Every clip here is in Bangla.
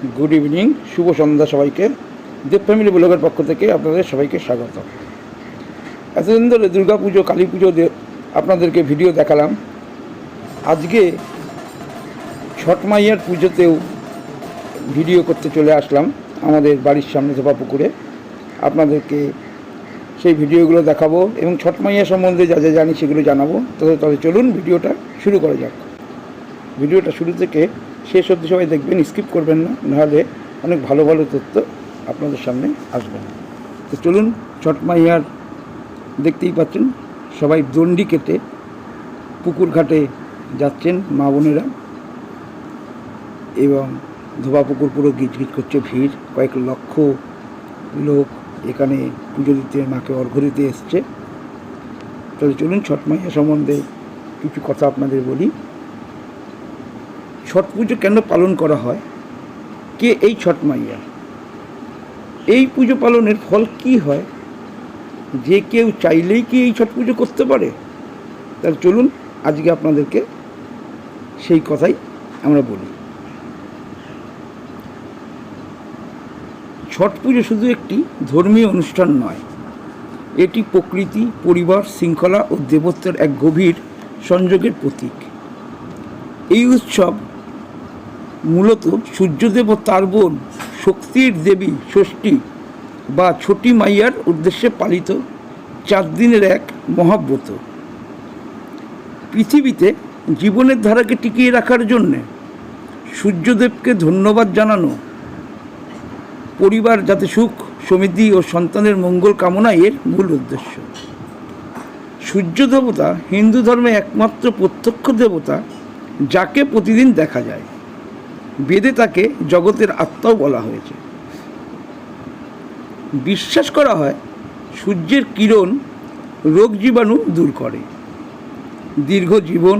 গুড ইভিনিং, শুভ সন্ধ্যা সবাইকে। দেব ফ্যামিলি ব্লগের পক্ষ থেকে আপনাদের সবাইকে স্বাগত। এতদিন ধরে দুর্গা পুজো, কালী পুজো আপনাদেরকে ভিডিও দেখালাম। আজকে ছট মাইয়ার পুজোতেও ভিডিও করতে চলে আসলাম আমাদের বাড়ির সামনে ধোপা পুকুরে। আপনাদেরকে সেই ভিডিওগুলো দেখাবো এবং ছট মাইয়া সম্বন্ধে যা যা জানি সেগুলো জানাবো। তবে চলুন ভিডিওটা শুরু করা যাক। ভিডিওটা শুরু থেকে শেষ অবধি সবাই দেখবেন, স্কিপ করবেন না, নাহলে অনেক ভালো ভালো তথ্য আপনাদের সামনে আসবে। তো চলুন, ছট মাইয়ার দেখতেই পাচ্ছেন সবাই দণ্ডি কেটে পুকুর ঘাটে যাচ্ছেন মা বোনেরা, এবং ধোবা পুকুর পুরো গিজগিজ করছে ভিড়। কয়েক লক্ষ লোক এখানে পুজো দিতে, মাকে অর্ঘ্য দিতে এসছে। তাহলে চলুন ছট মাইয়া সম্বন্ধে কিছু কথা আপনাদের বলি। ছট পুজো কেন পালন করা হয়, কে এই ছট মাইয়া, এই পুজো পালনের ফল কি হয়, যে কেউ চাইলেই কি এই ছট পুজো করতে পারে? তাহলে চলুন আজকে আপনাদেরকে সেই কথাই আমরা বলি। ছট পুজো শুধু একটি ধর্মীয় অনুষ্ঠান নয়, এটি প্রকৃতি, পরিবার, শৃঙ্খলা ও দেবত্বের এক গভীর সংযোগের প্রতীক। এই উৎসব মূলত সূর্যদেব ও তার বোন শক্তির দেবী ষষ্ঠী বা ছটি মাইয়ার উদ্দেশ্যে পালিত 4 দিনের এক মহাব্রত। পৃথিবীতে জীবনের ধারাকে টিকিয়ে রাখার জন্যে সূর্যদেবকে ধন্যবাদ জানানো, পরিবার যাতে সুখ সমৃদ্ধি ও সন্তানের মঙ্গল কামনাই এর মূল উদ্দেশ্য। সূর্য দেবতা হিন্দু ধর্মে একমাত্র প্রত্যক্ষ দেবতা যাকে প্রতিদিন দেখা যায়। বেদে তাকে জগতের আত্মাও বলা হয়েছে। বিশ্বাস করা হয় সূর্যের কিরণ রোগ জীবাণু দূর করে, দীর্ঘ জীবন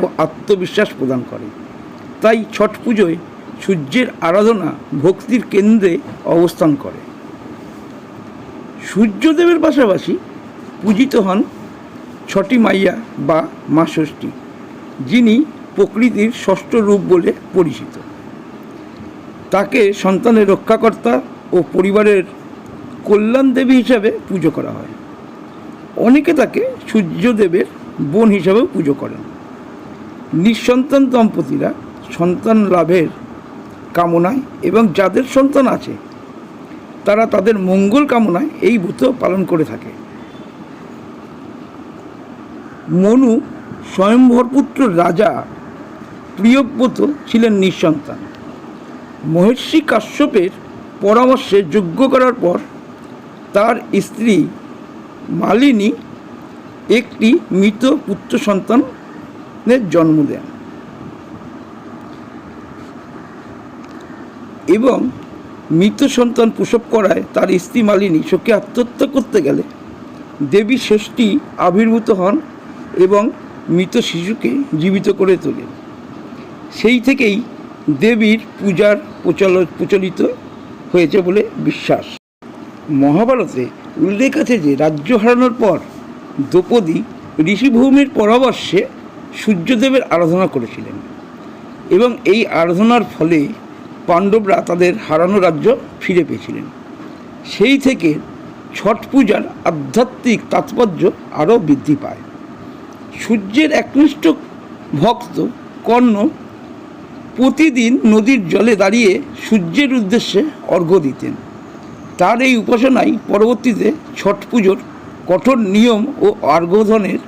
ও আত্মবিশ্বাস প্রদান করে। তাই ছট পুজোয় সূর্যের আরাধনা ভক্তির কেন্দ্রে অবস্থান করে। সূর্যদেবের পাশাপাশি পূজিত হন ছটি মাইয়া বা মা ষষ্ঠী, যিনি প্রকৃতির ষষ্ঠ রূপ বলে পরিচিত। তাকে সন্তানের রক্ষাকর্তা ও পরিবারের কল্যাণ দেবী হিসাবে পুজো করা হয়। অনেকে তাকে সূর্যদেবের বোন হিসাবেও পুজো করেন। নিঃসন্তান দম্পতিরা সন্তান লাভের কামনায় এবং যাদের সন্তান আছে তারা তাদের মঙ্গল কামনায় এই ব্রত পালন করে থাকে। মনু স্বয়ম্বর পুত্র রাজা প্রিয়ব্রত ছিলেন নিঃসন্তান। মহর্ষি কাশ্যপের পরামর্শে যজ্ঞ করার পর তার স্ত্রী মালিনী একটি মৃত পুত্র সন্তানের জন্ম দেন এবং মৃত সন্তান প্রসব করায় তার স্ত্রী মালিনী শোকে আত্মহত্যা করতে গেলে দেবী ষষ্ঠী আবির্ভূত হন এবং মৃত শিশুকে জীবিত করে তোলেন। সেই থেকেই দেবীর পূজার প্রচলিত হয়েছে বলে বিশ্বাস। মহাভারতে উল্লেখ আছে যে রাজ্য হারানোর পর দ্রৌপদী ঋষিভূমির পরামর্শে সূর্যদেবের আরাধনা করেছিলেন এবং এই আরাধনার ফলে পাণ্ডবরা তাদের হারানো রাজ্য ফিরে পেয়েছিলেন। সেই থেকে ছট পূজার আধ্যাত্মিক তাৎপর্য আরও বৃদ্ধি পায়। সূর্যের একনিষ্ঠ ভক্ত কর্ণ প্রতিদিন নদীর জলে দাঁড়িয়ে সূর্যের উদ্দেশ্যে অর্ঘ্য দিতেন। তার এই উপাসনাই পরবর্তীতে ছট পুজোর কঠোর নিয়ম ও অর্ঘ্যদানের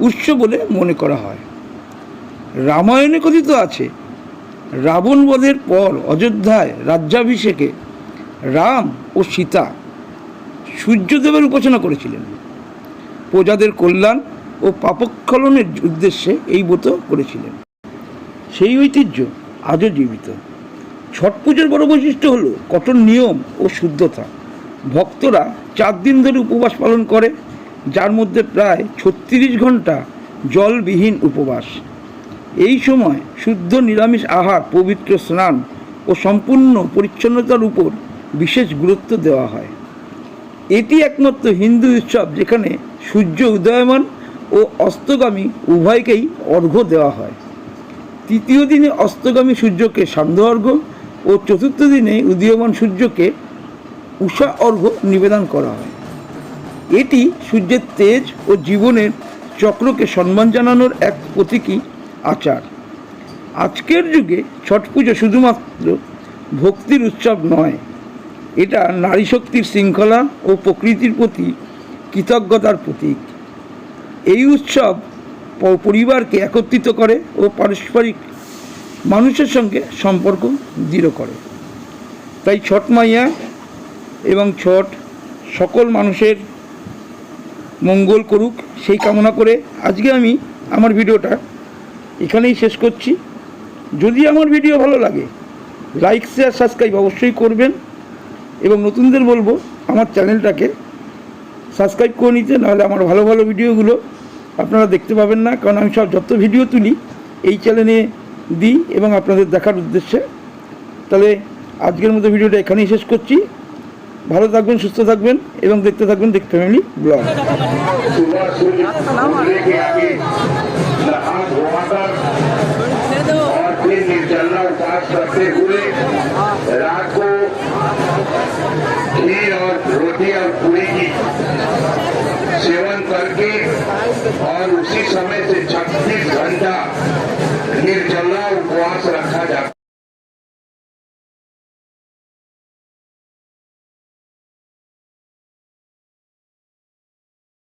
উৎস বলে মনে করা হয়। রামায়ণে কথিত আছে, রাবণ বধের পর অযোধ্যায় রাজ্যাভিষেকে রাম ও সীতা সূর্যদেবের উপাসনা করেছিলেন। প্রজাদের কল্যাণ ও পাপস্খলনের উদ্দেশ্যে এই ব্রত করেছিলেন। সেই ঐতিহ্য আজও জীবিত। ছট পুজোর বড় বৈশিষ্ট্য হলো কঠোর নিয়ম ও শুদ্ধতা। ভক্তরা 4 দিন ধরে উপবাস পালন করে, যার মধ্যে প্রায় 36 ঘন্টা জলবিহীন উপবাস। এই সময় শুদ্ধ নিরামিষ আহার, পবিত্র স্নান ও সম্পূর্ণ পরিচ্ছন্নতার উপর বিশেষ গুরুত্ব দেওয়া হয়। এটি একমাত্র হিন্দু উৎসব যেখানে সূর্য উদয়মান ও অস্তগামী উভয়কেই অর্ঘ্য দেওয়া হয়। তৃতীয় দিনে অস্তগামী সূর্যকে সান্ধ্য অর্ঘ্য ও চতুর্থ দিনে উদীয়মান সূর্যকে উষা অর্ঘ্য নিবেদন করা হয়। এটি সূর্যের তেজ ও জীবনের চক্রকে সম্মান জানানোর এক প্রতীকী আচার। আজকের যুগে ছট পুজো শুধুমাত্র ভক্তির উৎসব নয়, এটা নারী শক্তির শৃঙ্খলা ও প্রকৃতির প্রতি কৃতজ্ঞতার প্রতীক। এই উৎসব পরিবারকে একত্রিত করে ও পারস্পরিক মানুষের সঙ্গে সম্পর্ক দৃঢ় করে। তাই ছট মাইয়া এবং ছট সকল মানুষের মঙ্গল করুক সেই কামনা করে আজকে আমি আমার ভিডিওটা এখানেই শেষ করছি। যদি আমার ভিডিও ভালো লাগে লাইক শেয়ার সাবস্ক্রাইব অবশ্যই করবেন এবং নতুনদের বলবো আমার চ্যানেলটাকে সাবস্ক্রাইব করে নিতে, নাহলে আমার ভালো ভালো ভিডিওগুলো আপনারা দেখতে পাবেন না, কারণ আমি সব যত ভিডিও তুলি এই চ্যানেলে দিই এবং আপনাদের দেখার উদ্দেশ্যে। তাহলে আজকের মতো ভিডিওটা এখানেই শেষ করছি। ভালো থাকবেন, সুস্থ থাকবেন এবং দেখতে থাকবেন দেখ ফ্যামিলি ব্লগ। निर्जला उपवास करते हुए रात को घी और रोटी और पूरी की सेवन करके और उसी समय से 36 घंटा निर्जला उपवास रखा जाता है।